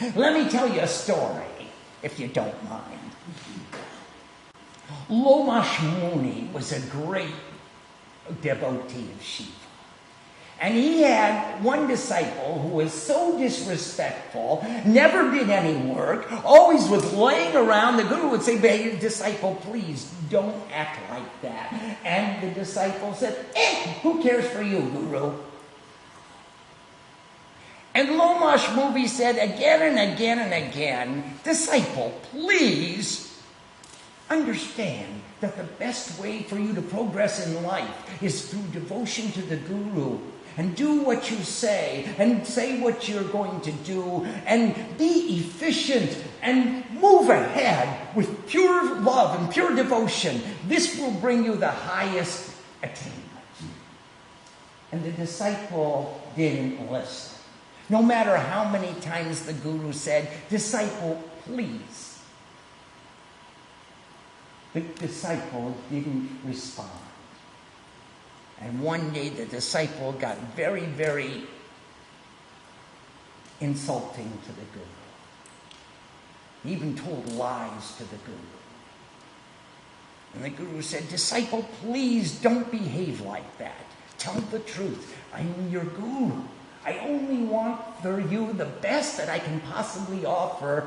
Let me tell you a story, if you don't mind. Lomash Muni was a great devotee of Shiva. And he had one disciple who was so disrespectful, never did any work, always was laying around. The guru would say, "Hey, disciple, please don't act like that." And the disciple said, "Who cares for you, guru?" And Lomash Muni said again and again and again, "Disciple, please understand that the best way for you to progress in life is through devotion to the guru. And do what you say, and say what you're going to do, and be efficient, and move ahead with pure love and pure devotion. This will bring you the highest attainment." And the disciple didn't listen. No matter how many times the guru said, "Disciple, please," the disciple didn't respond. And one day the disciple got very, very insulting to the guru. He even told lies to the guru. And the guru said, "Disciple, please don't behave like that. Tell the truth. I'm your guru. I only want for you the best that I can possibly offer."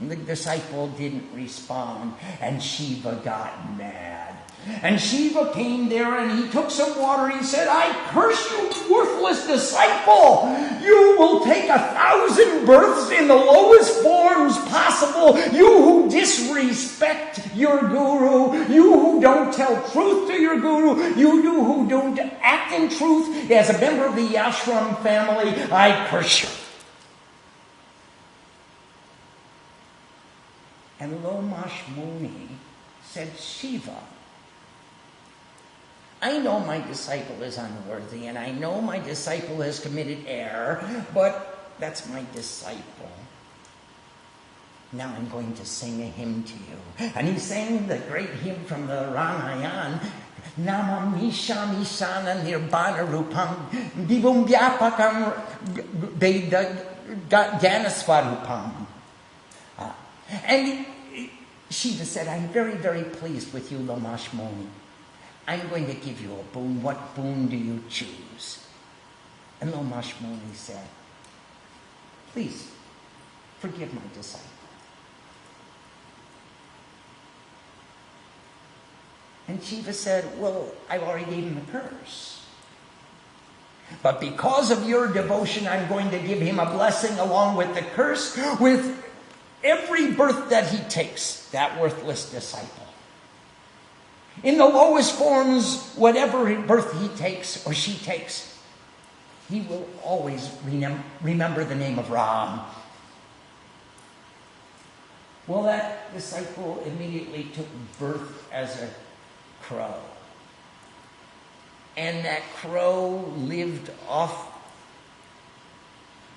And the disciple didn't respond, and Shiva got mad. And Shiva came there and he took some water and he said, "I curse you, worthless disciple! You will take 1,000 births in the lowest forms possible. You who disrespect your guru, you who don't tell truth to your guru, you who don't act in truth as a member of the ashram family, I curse you." And Lomash Muni said, "Shiva, I know my disciple is unworthy, and I know my disciple has committed error, but that's my disciple. Now I'm going to sing a hymn to you." And he sang the great hymn from the Ramayana, "Namam Misham Ishana Nirbana Rupam Vibhum Vyapakam Veda Gyanaswarupam." And Shiva said, "I'm very, very pleased with you, Lomash Muni. I'm going to give you a boon. What boon do you choose?" And Lomash Muni said, "Please, forgive my disciple." And Shiva said, "Well, I already gave him the curse. But because of your devotion, I'm going to give him a blessing along with the curse with every birth that he takes, that worthless disciple. In the lowest forms, whatever birth he takes or she takes, he will always remember the name of Ram." Well, that disciple immediately took birth as a crow. And that crow lived off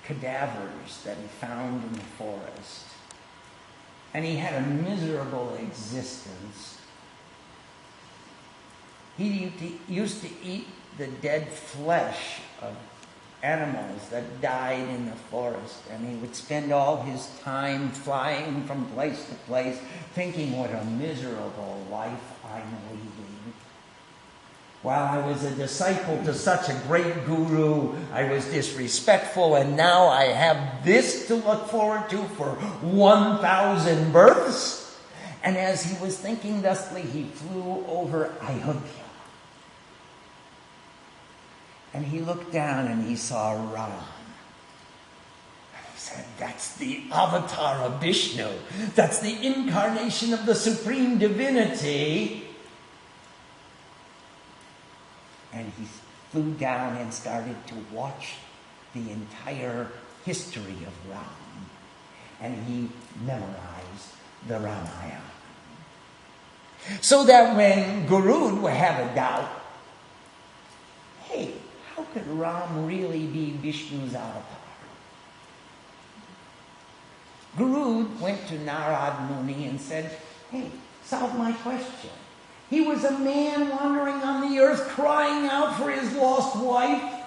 cadavers that he found in the forest. And he had a miserable existence. He used to eat the dead flesh of animals that died in the forest. And he would spend all his time flying from place to place, thinking, what a miserable life I'm leading. While I was a disciple to such a great guru, I was disrespectful, and now I have this to look forward to for 1,000 births. And as he was thinking thusly, he flew over Ayodhya. And he looked down and he saw Ram. And he said, "That's the avatar of Vishnu. That's the incarnation of the Supreme Divinity." And he flew down and started to watch the entire history of Ram. And he memorized the Ramayana. So that when Guru would have a doubt, hey, how could Ram really be Vishnu's avatar? Guru went to Narad Muni and said, "Hey, solve my question. He was a man wandering on the earth crying out for his lost wife.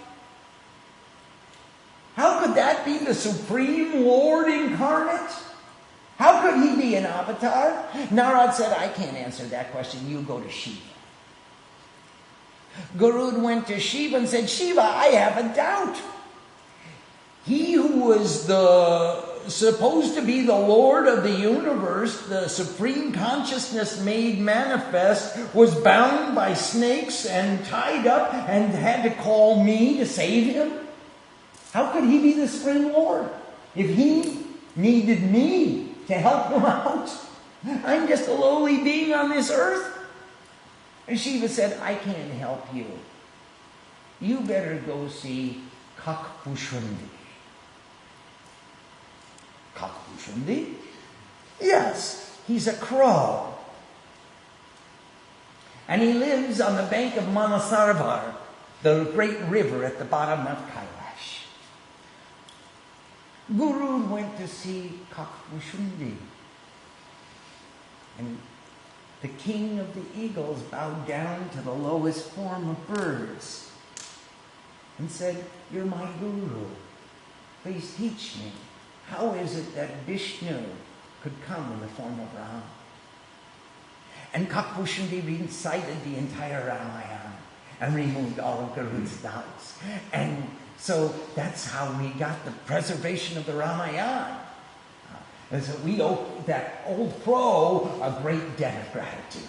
How could that be the Supreme Lord incarnate? How could he be an avatar? Narad said, I can't answer that question. You go to Shiva. Garud went to Shiva and said, Shiva, I have a doubt. He who was supposed to be the Lord of the universe, the supreme consciousness made manifest, was bound by snakes and tied up and had to call me to save him? How could he be the Supreme Lord if he needed me to help him out? I'm just a lowly being on this earth. And Shiva said, I can't help you. You better go see Kakbushundi. Kakbushundi? Yes, he's a crow. And he lives on the bank of Manasarvar, the great river at the bottom of Kailash. Guru went to see Kakbushundi. And the king of the eagles bowed down to the lowest form of birds and said, You're my guru. Please teach me. How is it that Vishnu could come in the form of Ram? And Kakbushundi recited the entire Ramayana and removed all of Garuda's doubts. And so that's how we got the preservation of the Ramayana. And so we owe that old crow a great debt of gratitude.